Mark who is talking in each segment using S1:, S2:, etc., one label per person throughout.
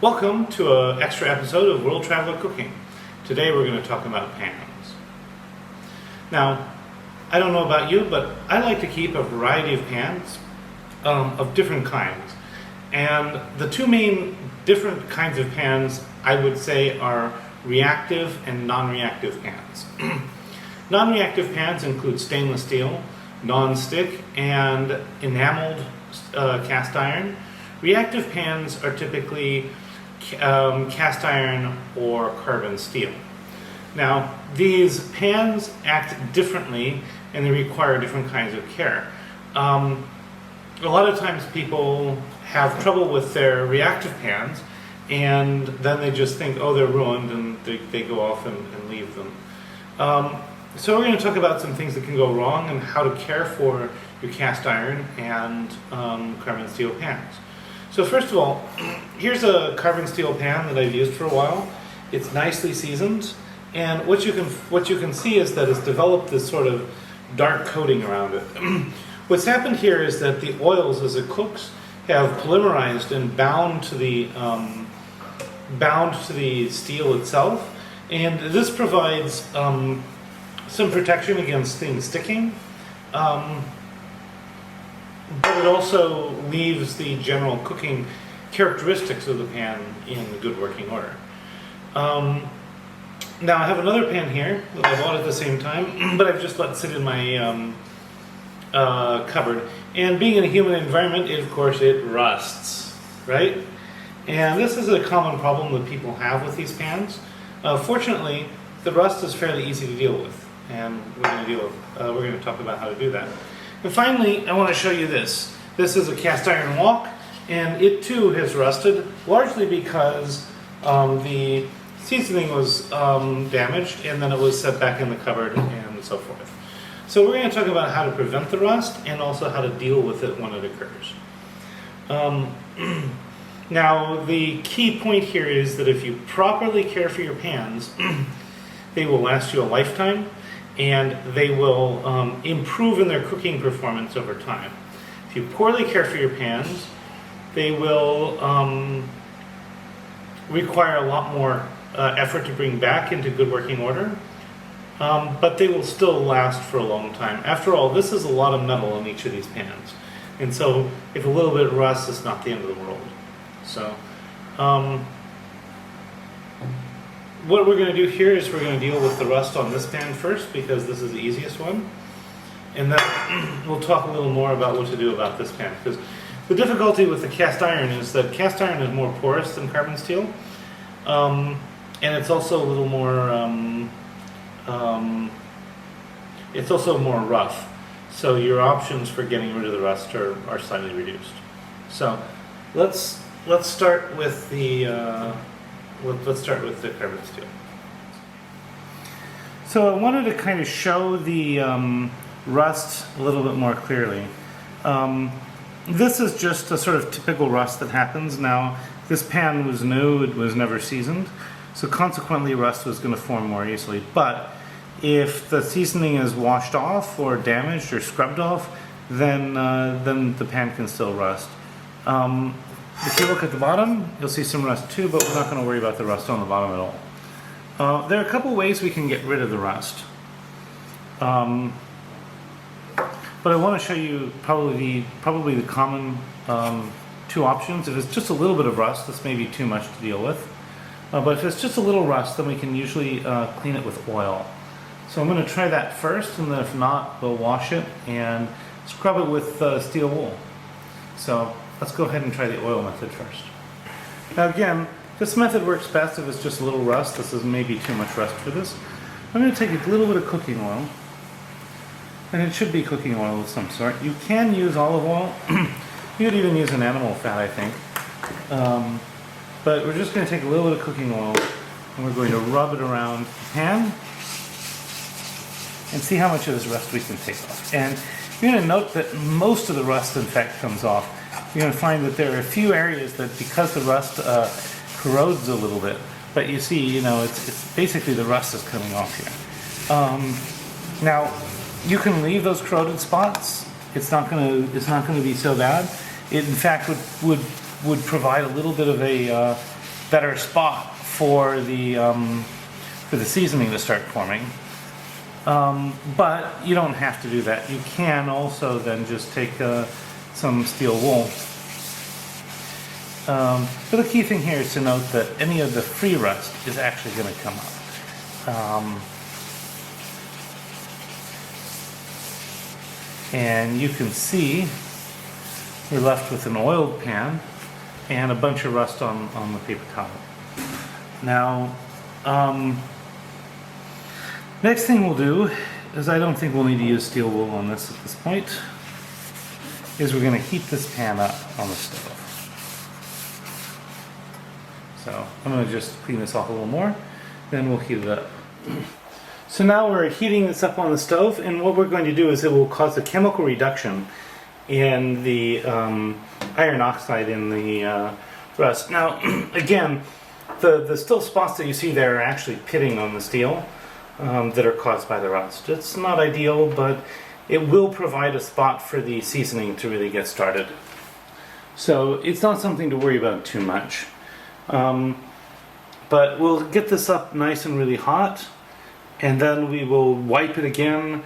S1: Welcome to an extra episode of World Traveler Cooking. Today we're going to talk about pans. Now, I don't know about you, but I like to keep a variety of pans of different kinds. And the two main different kinds of pans I would say are reactive and non-reactive pans. Non-reactive pans include stainless steel, non-stick, and enameled cast iron. Reactive pans are typically cast iron or carbon steel. Now, these pans act differently and they require different kinds of care. A lot of times people have trouble with their reactive pans and then they just think, oh, they're ruined, and they go off and leave them. So we're going to talk about some things that can go wrong and how to care for your cast iron and carbon steel pans. So first of all, here's a carbon steel pan that I've used for a while. It's nicely seasoned, and what you can see is that it's developed this sort of dark coating around it. What's happened here is that the oils, as it cooks, have polymerized and bound to the steel itself, and this provides some protection against things sticking. But it also leaves the general cooking characteristics of the pan in good working order. Now I have another pan here that I bought at the same time, but I've just let sit in my cupboard. And being in a humid environment, of course, it rusts, right? And this is a common problem that people have with these pans. Fortunately, the rust is fairly easy to deal with, and we're going to talk about how to do that. And finally, I want to show you this. This is a cast iron wok, and it too has rusted, largely because the seasoning was damaged, and then it was set back in the cupboard and so forth. So we're going to talk about how to prevent the rust and also how to deal with it when it occurs. Now, the key point here is that if you properly care for your pans, they will last you a lifetime, and they will improve in their cooking performance over time. If you poorly care for your pans, they will require a lot more effort to bring back into good working order, but they will still last for a long time. After all, this is a lot of metal in each of these pans, and so if a little bit rusts, it's not the end of the world. So, what we're going to do here is we're going to deal with the rust on this pan first, because this is the easiest one. And then we'll talk a little more about what to do about this pan. Because the difficulty with the cast iron is that cast iron is more porous than carbon steel. And it's also a little more, it's also more rough. So your options for getting rid of the rust are slightly reduced. So let's start with the Let's start with the carbon steel. So I wanted to kind of show the rust a little bit more clearly. This is just a sort of typical rust that happens. Now, this pan was new, it was never seasoned, so consequently rust was going to form more easily. But if the seasoning is washed off or damaged or scrubbed off, then the pan can still rust. If you look at the bottom, you'll see some rust too, but we're not going to worry about the rust on the bottom at all. There are a couple ways we can get rid of the rust. But I want to show you probably the common two options. If it's just a little bit of rust, this may be too much to deal with. But if it's just a little rust, then we can usually clean it with oil. So I'm going to try that first, and then if not, we'll wash it and scrub it with steel wool. So let's go ahead and try the oil method first. Now again, this method works best if it's just a little rust. This is maybe too much rust for this. I'm going to take a little bit of cooking oil, and it should be cooking oil of some sort. You can use olive oil. You could even use an animal fat, I think. But we're just going to take a little bit of cooking oil, and we're going to rub it around the pan and see how much of this rust we can take off. And you're going to note that most of the rust, in fact, comes off. You're going to find that there are a few areas that, because the rust corrodes a little bit, but you see, it's basically the rust is coming off here. Now, you can leave those corroded spots. It's not going to be so bad. It, in fact, would provide a little bit of a better spot for the seasoning to start forming. But you don't have to do that. You can also then just take some steel wool. But the key thing here is to note that any of the free rust is actually going to come up. And you can see we're left with an oiled pan and a bunch of rust on the paper towel. Now, next thing we'll do is, I don't think we'll need to use steel wool on this at this point, is we're going to heat this pan up on the stove. So I'm going to just clean this off a little more, then we'll heat it up. So now we're heating this up on the stove, and what we're going to do is it will cause a chemical reduction in the iron oxide in the rust. Now, again, the still spots that you see there are actually pitting on the steel that are caused by the rust. It's not ideal, but it will provide a spot for the seasoning to really get started. So it's not something to worry about too much. But we'll get this up nice and really hot, and then we will wipe it again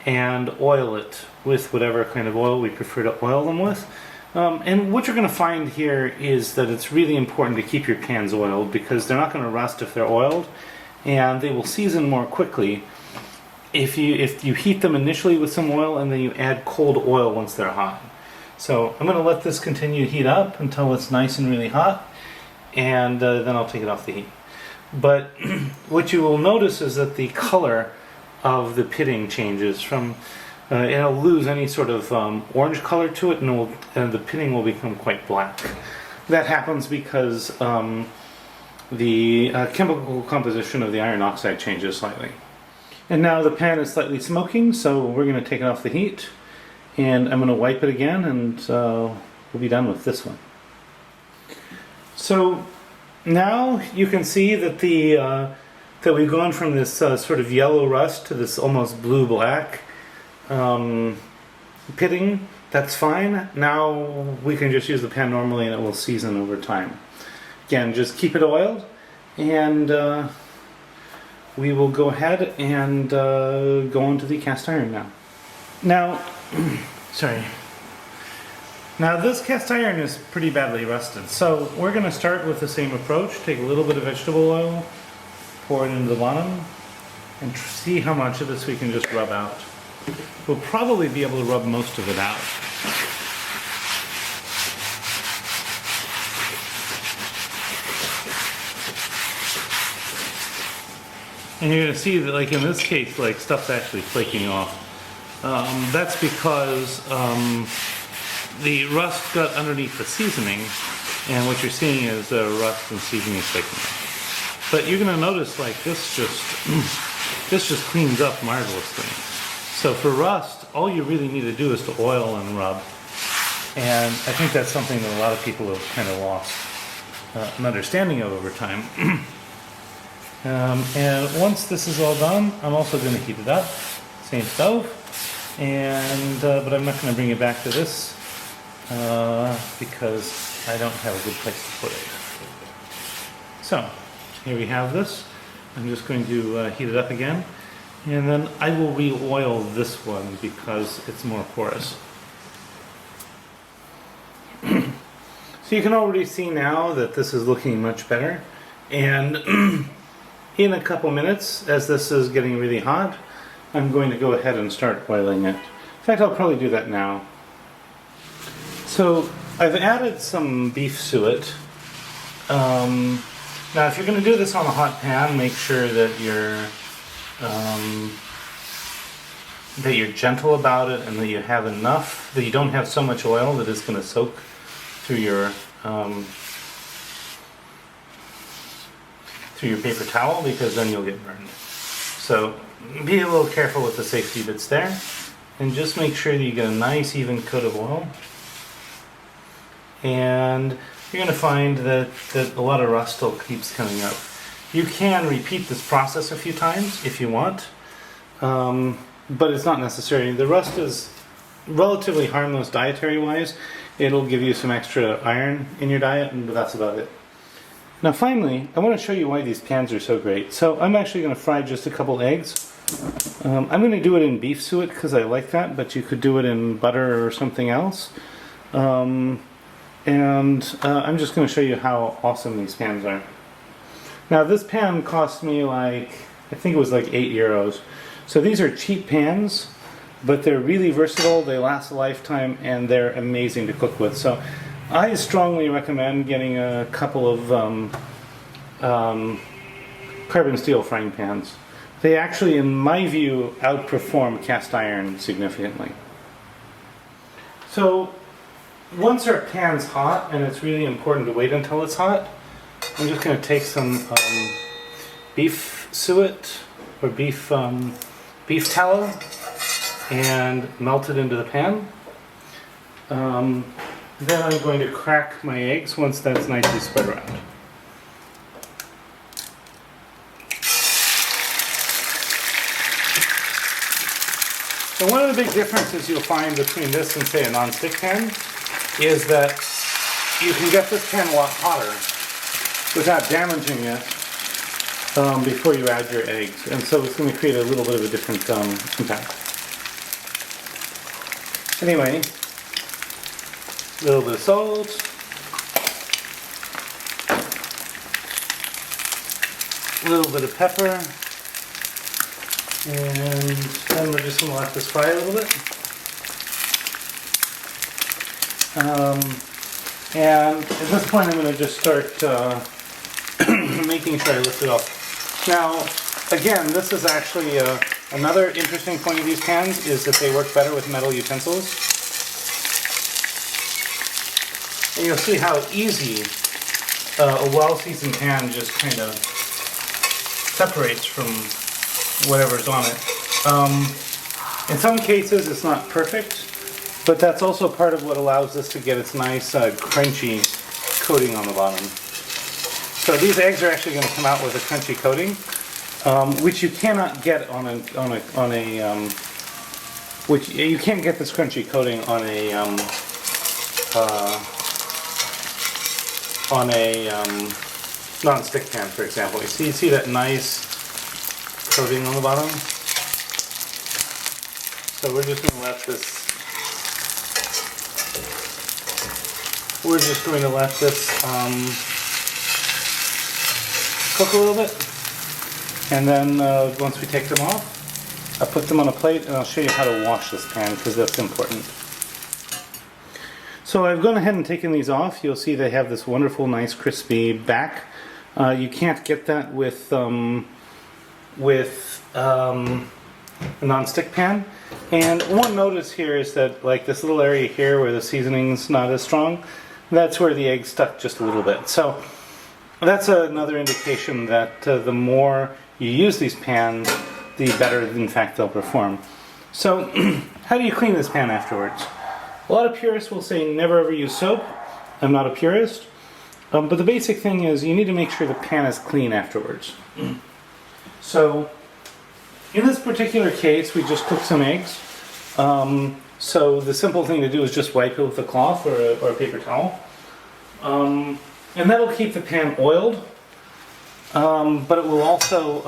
S1: and oil it with whatever kind of oil we prefer to oil them with. And what you're going to find here is that it's really important to keep your pans oiled, because they're not going to rust if they're oiled, and they will season more quickly if you heat them initially with some oil and then you add cold oil once they're hot. So I'm going to let this continue to heat up until it's nice and really hot, and then I'll take it off the heat. But what you will notice is that the color of the pitting changes from it'll lose any sort of orange color to it, and the pitting will become quite black. That happens because the chemical composition of the iron oxide changes slightly. And now the pan is slightly smoking, so we're going to take it off the heat, and I'm going to wipe it again, and we'll be done with this one. So now you can see that that we've gone from this sort of yellow rust to this almost blue-black pitting. That's fine. Now we can just use the pan normally, and it will season over time. Again, just keep it oiled, and we will go ahead and go into the cast iron now. Now, sorry. Now this cast iron is pretty badly rusted, so we're going to start with the same approach. Take a little bit of vegetable oil, pour it into the bottom, and see how much of this we can just rub out. We'll probably be able to rub most of it out. And you're going to see that, like in this case, like stuff's actually flaking off. That's because the rust got underneath the seasoning, and what you're seeing is the rust and seasoning flaking off. But you're going to notice, like, this just cleans up marvelously. So for rust, all you really need to do is to oil and rub. And I think that's something that a lot of people have kind of lost an understanding of over time. And once this is all done, I'm also going to heat it up, same stove, and but I'm not going to bring it back to this because I don't have a good place to put it. So here we have this. I'm just going to heat it up again, and then I will re-oil this one because it's more porous. So you can already see now that this is looking much better, and in a couple minutes, as this is getting really hot, I'm going to go ahead and start oiling it. In fact, I'll probably do that now. So I've added some beef suet. Now if you're going to do this on a hot pan, make sure that you're gentle about it, and that you have enough, that you don't have so much oil that it's going to soak through your paper towel, because then you'll get burned. So be a little careful with the safety bits there, and just make sure that you get a nice even coat of oil. And you're going to find that a lot of rust still keeps coming up. You can repeat this process a few times if you want, but it's not necessary. The rust is relatively harmless dietary wise. It'll give you some extra iron in your diet, and that's about it. Now finally, I want to show you why these pans are so great. So I'm actually going to fry just a couple eggs. I'm going to do it in beef suet because I like that, but you could do it in butter or something else. I'm just going to show you how awesome these pans are. Now this pan cost me like, I think it was like €8. So these are cheap pans, but they're really versatile, they last a lifetime, and they're amazing to cook with. So I strongly recommend getting a couple of carbon steel frying pans. They actually, in my view, outperform cast iron significantly. So once our pan's hot, and it's really important to wait until it's hot, I'm just going to take some beef suet or beef tallow and melt it into the pan. Then I'm going to crack my eggs once that's nicely spread around. So one of the big differences you'll find between this and, say, a non-stick pan is that you can get this pan a lot hotter without damaging it before you add your eggs. And so it's going to create a little bit of a different impact. Anyway, a little bit of salt, a little bit of pepper, and then we're just going to let this fry a little bit. And at this point I'm going to just start making sure I lift it up. Now, again, this is actually another interesting point of these pans is that they work better with metal utensils. And you'll see how easy a well-seasoned pan just kind of separates from whatever's on it. In some cases it's not perfect, but that's also part of what allows this to get its nice crunchy coating on the bottom. So these eggs are actually going to come out with a crunchy coating, which you cannot get which you can't get this crunchy coating on a non-stick pan, for example. You see that nice coating on the bottom? So we're just going to let this cook a little bit, and then once we take them off, I'll put them on a plate and I'll show you how to wash this pan because that's important. So I've gone ahead and taken these off. You'll see they have this wonderful, nice, crispy back. You can't get that with a non-stick pan. And one notice here is that, like this little area here where the seasoning's not as strong, that's where the egg stuck just a little bit. So that's another indication that the more you use these pans, the better, in fact, they'll perform. So how do you clean this pan afterwards? A lot of purists will say never ever use soap. I'm not a purist. But the basic thing is you need to make sure the pan is clean afterwards. So in this particular case, we just cooked some eggs. So the simple thing to do is just wipe it with a cloth or a paper towel. And that'll keep the pan oiled, but it will also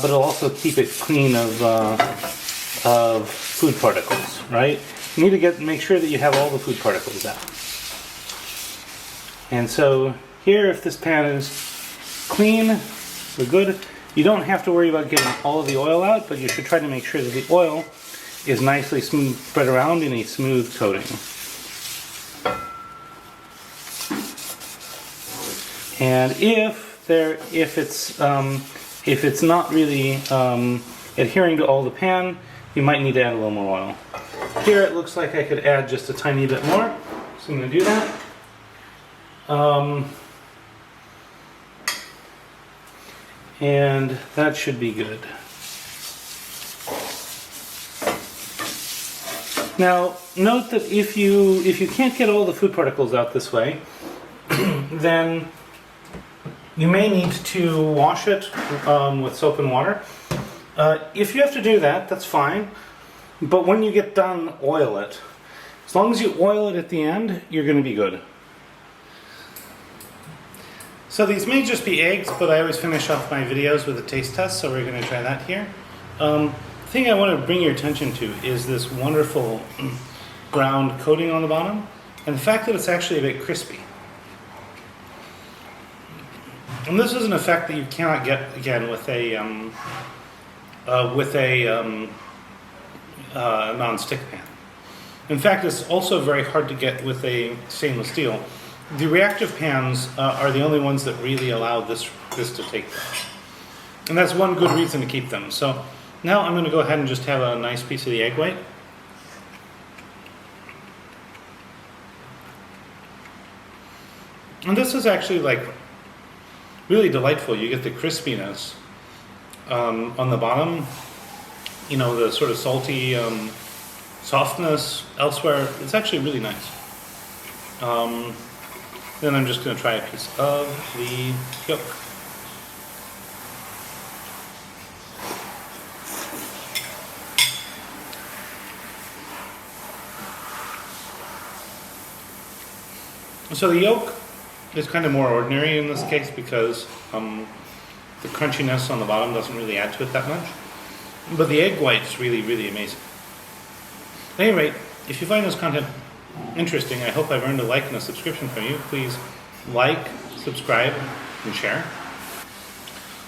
S1: it'll also keep it clean of food particles, right? You need to make sure that you have all the food particles out. And so here, if this pan is clean, we're good. You don't have to worry about getting all of the oil out, but you should try to make sure that the oil is nicely spread around in a smooth coating. And if it's not really adhering to all the pan, you might need to add a little more oil. Here it looks like I could add just a tiny bit more, so I'm going to do that. And that should be good. Now, note that if you can't get all the food particles out this way, then you may need to wash it with soap and water. If you have to do that, that's fine. But when you get done, oil it. As long as you oil it at the end, you're going to be good. So these may just be eggs, but I always finish off my videos with a taste test, so we're going to try that here. The thing I want to bring your attention to is this wonderful ground coating on the bottom, and the fact that it's actually a bit crispy. And this is an effect that you cannot get again with a non-stick pan. In fact, it's also very hard to get with a stainless steel. The reactive pans are the only ones that really allow this to take place. And that's one good reason to keep them. So now I'm going to go ahead and just have a nice piece of the egg white. And this is actually like really delightful. You get the crispiness on the bottom, you know, the sort of salty softness elsewhere. It's actually really nice. Then I'm just going to try a piece of the yolk. So the yolk is kind of more ordinary in this case because the crunchiness on the bottom doesn't really add to it that much. But the egg white's really, really amazing. At any rate, if you find this content interesting, I hope I've earned a like and a subscription from you. Please like, subscribe, and share.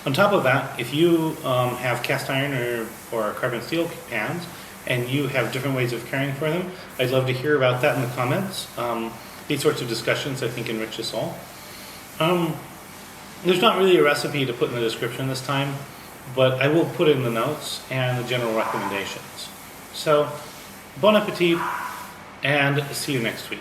S1: On top of that, if you have cast iron or carbon steel pans and you have different ways of caring for them, I'd love to hear about that in the comments. These sorts of discussions, I think, enrich us all. There's not really a recipe to put in the description this time, but I will put it in the notes and the general recommendations. So, bon appetit, and see you next week.